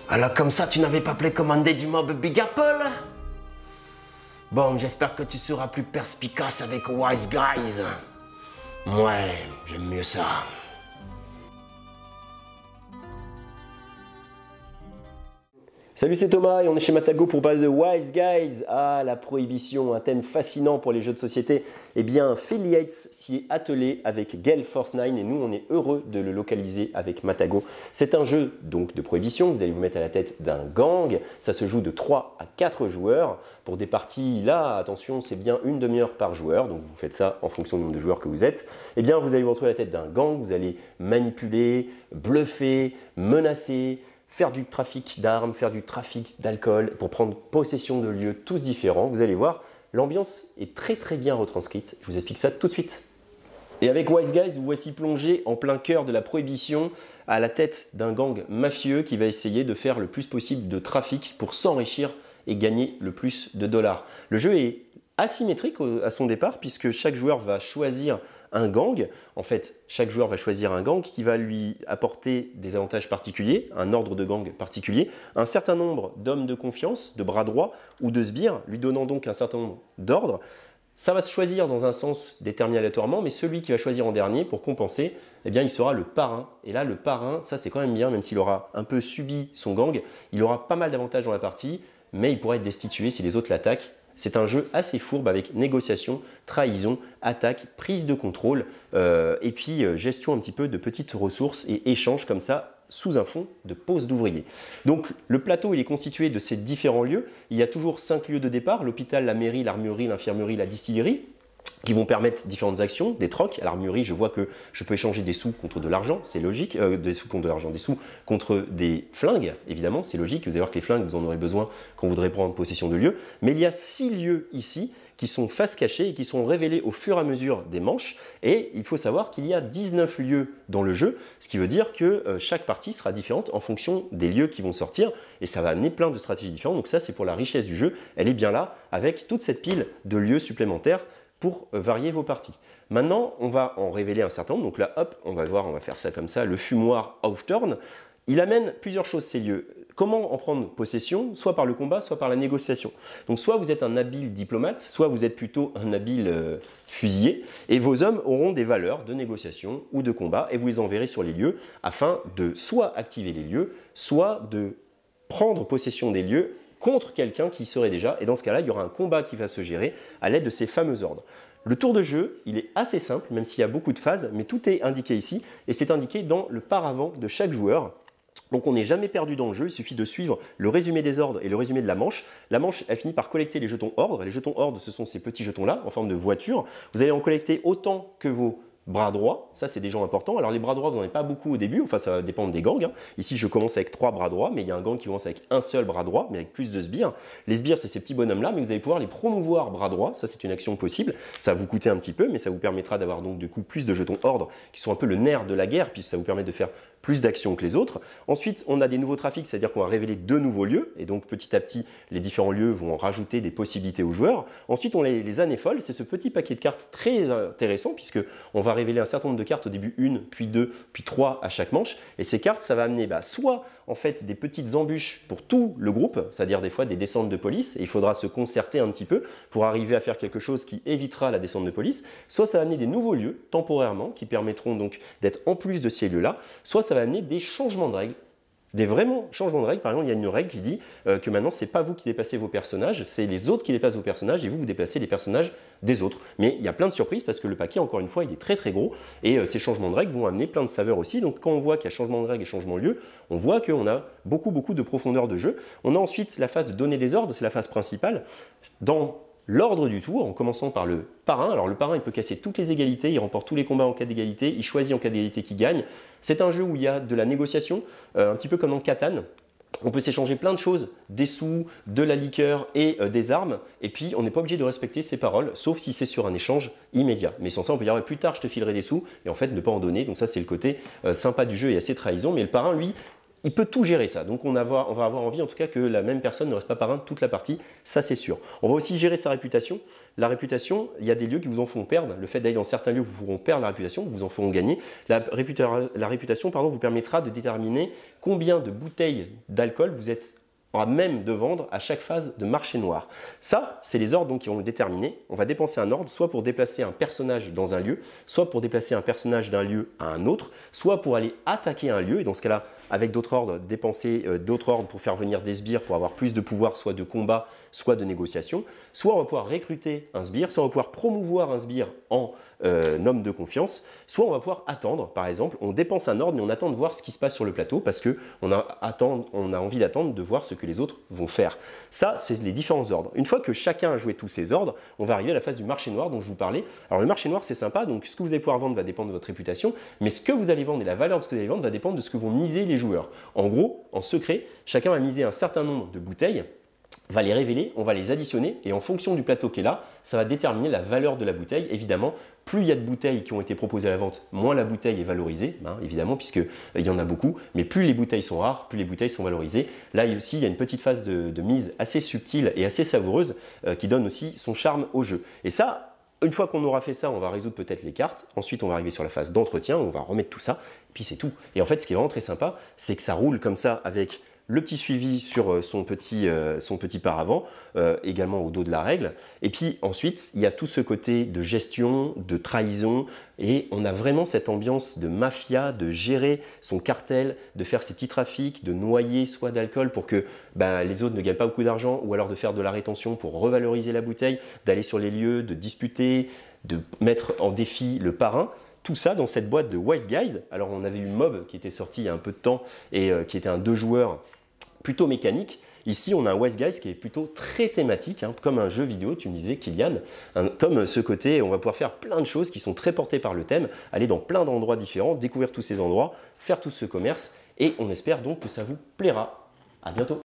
Alors comme ça, tu n'avais pas précommandé du mob Big Apple? Bon, j'espère que tu seras plus perspicace avec Wise Guys. Ouais, j'aime mieux ça. Salut, c'est Thomas et on est chez Matago pour parler de Wise Guys. Ah, la prohibition, un thème fascinant pour les jeux de société. Eh bien, Phil Yates s'y est attelé avec Gale Force 9 et nous, on est heureux de le localiser avec Matago. C'est un jeu donc de prohibition. Vous allez vous mettre à la tête d'un gang. Ça se joue de 3 à 4 joueurs. Pour des parties, là, attention, c'est bien une demi-heure par joueur. Donc, vous faites ça en fonction du nombre de joueurs que vous êtes. Eh bien, vous allez vous retrouver à la tête d'un gang. Vous allez manipuler, bluffer, menacer, faire du trafic d'armes, faire du trafic d'alcool pour prendre possession de lieux tous différents. Vous allez voir, l'ambiance est très bien retranscrite. Je vous explique ça tout de suite. Et avec Wise Guys, vous voici plongé en plein cœur de la prohibition à la tête d'un gang mafieux qui va essayer de faire le plus possible de trafic pour s'enrichir et gagner le plus de dollars. Le jeu est asymétrique à son départ puisque chaque joueur va choisir un gang. En fait, chaque joueur va choisir un gang qui va lui apporter des avantages particuliers, un ordre de gang particulier, un certain nombre d'hommes de confiance, de bras droits ou de sbires, lui donnant donc un certain nombre d'ordres. Ça va se choisir dans un sens déterminé aléatoirement, mais celui qui va choisir en dernier pour compenser, eh bien, il sera le parrain. Et là, le parrain, ça c'est quand même bien, même s'il aura un peu subi son gang, il aura pas mal d'avantages dans la partie, mais il pourra être destitué si les autres l'attaquent. C'est un jeu assez fourbe avec négociation, trahison, attaque, prise de contrôle et puis gestion un petit peu de petites ressources et échange comme ça sous un fond de pose d'ouvriers. Donc le plateau il est constitué de ces différents lieux. Il y a toujours 5 lieux de départ, l'hôpital, la mairie, l'armurerie, l'infirmerie, la distillerie, qui vont permettre différentes actions, des trocs. À l'armurerie, je vois que je peux échanger des sous contre de l'argent, c'est logique, des sous contre de l'argent, des sous contre des flingues, évidemment, c'est logique. Vous allez voir que les flingues, vous en aurez besoin quand vous voudrez prendre possession de lieux. Mais il y a 6 lieux ici qui sont face cachée et qui sont révélés au fur et à mesure des manches. Et il faut savoir qu'il y a 19 lieux dans le jeu, ce qui veut dire que chaque partie sera différente en fonction des lieux qui vont sortir. Et ça va amener plein de stratégies différentes. Donc ça, c'est pour la richesse du jeu. Elle est bien là, avec toute cette pile de lieux supplémentaires pour varier vos parties. Maintenant, on va en révéler un certain nombre. Donc là, hop, on va voir, on va faire ça comme ça, le fumoir Aufturn. Il amène plusieurs choses, ces lieux. Comment en prendre possession? Soit par le combat, soit par la négociation. Donc soit vous êtes un habile diplomate, soit vous êtes plutôt un habile fusilier, et vos hommes auront des valeurs de négociation ou de combat, et vous les enverrez sur les lieux afin de soit activer les lieux, soit de prendre possession des lieux contre quelqu'un qui y serait déjà, et dans ce cas-là, il y aura un combat qui va se gérer à l'aide de ces fameux ordres. Le tour de jeu, il est assez simple, même s'il y a beaucoup de phases, mais tout est indiqué ici, et c'est indiqué dans le paravent de chaque joueur. Donc on n'est jamais perdu dans le jeu, il suffit de suivre le résumé des ordres et le résumé de la manche. La manche, elle finit par collecter les jetons ordres. Les jetons ordres, ce sont ces petits jetons-là, en forme de voiture. Vous allez en collecter autant que vos bras droits, ça c'est des gens importants. Alors les bras droits, vous n'en avez pas beaucoup au début, enfin ça va dépendre des gangs. Ici je commence avec 3 bras droits, mais il y a un gang qui commence avec un seul bras droit, mais avec plus de sbires. Les sbires, c'est ces petits bonhommes-là, mais vous allez pouvoir les promouvoir bras droit, ça c'est une action possible. Ça va vous coûter un petit peu, mais ça vous permettra d'avoir donc du coup plus de jetons ordres, qui sont un peu le nerf de la guerre, puisque ça vous permet de faire plus d'actions que les autres. Ensuite, on a des nouveaux trafics, c'est-à-dire qu'on va révéler 2 nouveaux lieux, et donc petit à petit, les différents lieux vont rajouter des possibilités aux joueurs. Ensuite, on a les années folles, c'est ce petit paquet de cartes très intéressant, puisque on va révéler un certain nombre de cartes au début, 1, puis 2, puis 3 à chaque manche, et ces cartes, ça va amener soit en fait des petites embûches pour tout le groupe, c'est-à-dire des fois des descentes de police, et il faudra se concerter un petit peu pour arriver à faire quelque chose qui évitera la descente de police, soit ça va amener des nouveaux lieux, temporairement, qui permettront donc d'être en plus de ces lieux-là, soit ça va amener des changements de règles, des vraiment changements de règles. Par exemple, il y a une règle qui dit que maintenant, ce n'est pas vous qui déplacez vos personnages, c'est les autres qui déplacent vos personnages et vous déplacez les personnages des autres. Mais il y a plein de surprises parce que le paquet, encore une fois, il est très gros et ces changements de règles vont amener plein de saveurs aussi. Donc quand on voit qu'il y a changement de règles et changement de lieu, on voit qu'on a beaucoup de profondeur de jeu. On a ensuite la phase de donner des ordres, c'est la phase principale. Dans l'ordre du tour, en commençant par le parrain. Alors le parrain, il peut casser toutes les égalités, il remporte tous les combats en cas d'égalité, il choisit en cas d'égalité qui gagne. C'est un jeu où il y a de la négociation, un petit peu comme dans Catan. On peut s'échanger plein de choses, des sous, de la liqueur et des armes. Et puis, on n'est pas obligé de respecter ses paroles, sauf si c'est sur un échange immédiat. Mais sans ça, on peut dire plus tard, je te filerai des sous, et en fait, ne pas en donner. Donc ça, c'est le côté sympa du jeu et assez trahison. Mais le parrain, lui, il peut tout gérer ça. Donc on va avoir envie en tout cas que la même personne ne reste pas parrain toute la partie, ça c'est sûr. On va aussi gérer sa réputation. La réputation, il y a des lieux qui vous en font perdre. Le fait d'aller dans certains lieux vous feront perdre la réputation, vous en feront gagner. La réputation vous permettra de déterminer combien de bouteilles d'alcool vous êtes à même de vendre à chaque phase de marché noir. Ça, c'est les ordres donc, qui vont le déterminer. On va dépenser un ordre, soit pour déplacer un personnage dans un lieu, soit pour déplacer un personnage d'un lieu à un autre, soit pour aller attaquer un lieu, et dans ce cas-là, avec d'autres ordres, dépenser d'autres ordres pour faire venir des sbires, pour avoir plus de pouvoir, soit de combat, soit de négociation. Soit on va pouvoir recruter un sbire, soit on va pouvoir promouvoir un sbire en homme de confiance, soit on va pouvoir attendre, par exemple, on dépense un ordre, mais on attend de voir ce qui se passe sur le plateau parce qu'on a envie d'attendre de voir ce que les autres vont faire. Ça, c'est les différents ordres. Une fois que chacun a joué tous ces ordres, on va arriver à la phase du marché noir dont je vous parlais. Alors le marché noir, c'est sympa, donc ce que vous allez pouvoir vendre va dépendre de votre réputation, mais ce que vous allez vendre et la valeur de ce que vous allez vendre va dépendre de ce que vont miser les joueurs. En gros, en secret, chacun va miser un certain nombre de bouteilles, va les révéler, on va les additionner et en fonction du plateau qui est là, ça va déterminer la valeur de la bouteille. Évidemment, plus il y a de bouteilles qui ont été proposées à la vente, moins la bouteille est valorisée, évidemment, puisqu'il y en a beaucoup. Mais plus les bouteilles sont rares, plus les bouteilles sont valorisées. Là aussi, il y a une petite phase de mise assez subtile et assez savoureuse qui donne aussi son charme au jeu. Et ça, une fois qu'on aura fait ça, on va résoudre peut-être les cartes. Ensuite, on va arriver sur la phase d'entretien, on va remettre tout ça, et puis c'est tout. Et en fait, ce qui est vraiment très sympa, c'est que ça roule comme ça avec le petit suivi sur son petit paravent, également au dos de la règle. Et puis ensuite, il y a tout ce côté de gestion, de trahison, et on a vraiment cette ambiance de mafia, de gérer son cartel, de faire ses petits trafics, de noyer soit d'alcool pour que les autres ne gagnent pas beaucoup d'argent, ou alors de faire de la rétention pour revaloriser la bouteille, d'aller sur les lieux, de disputer, de mettre en défi le parrain. Tout ça dans cette boîte de Wise Guys. Alors on avait eu Mob qui était sorti il y a un peu de temps et qui était un 2 joueurs plutôt mécanique. Ici on a un Wise Guys qui est plutôt très thématique, comme un jeu vidéo, tu me disais Kylian, comme ce côté, on va pouvoir faire plein de choses qui sont très portées par le thème, aller dans plein d'endroits différents, découvrir tous ces endroits, faire tout ce commerce et on espère donc que ça vous plaira. À bientôt.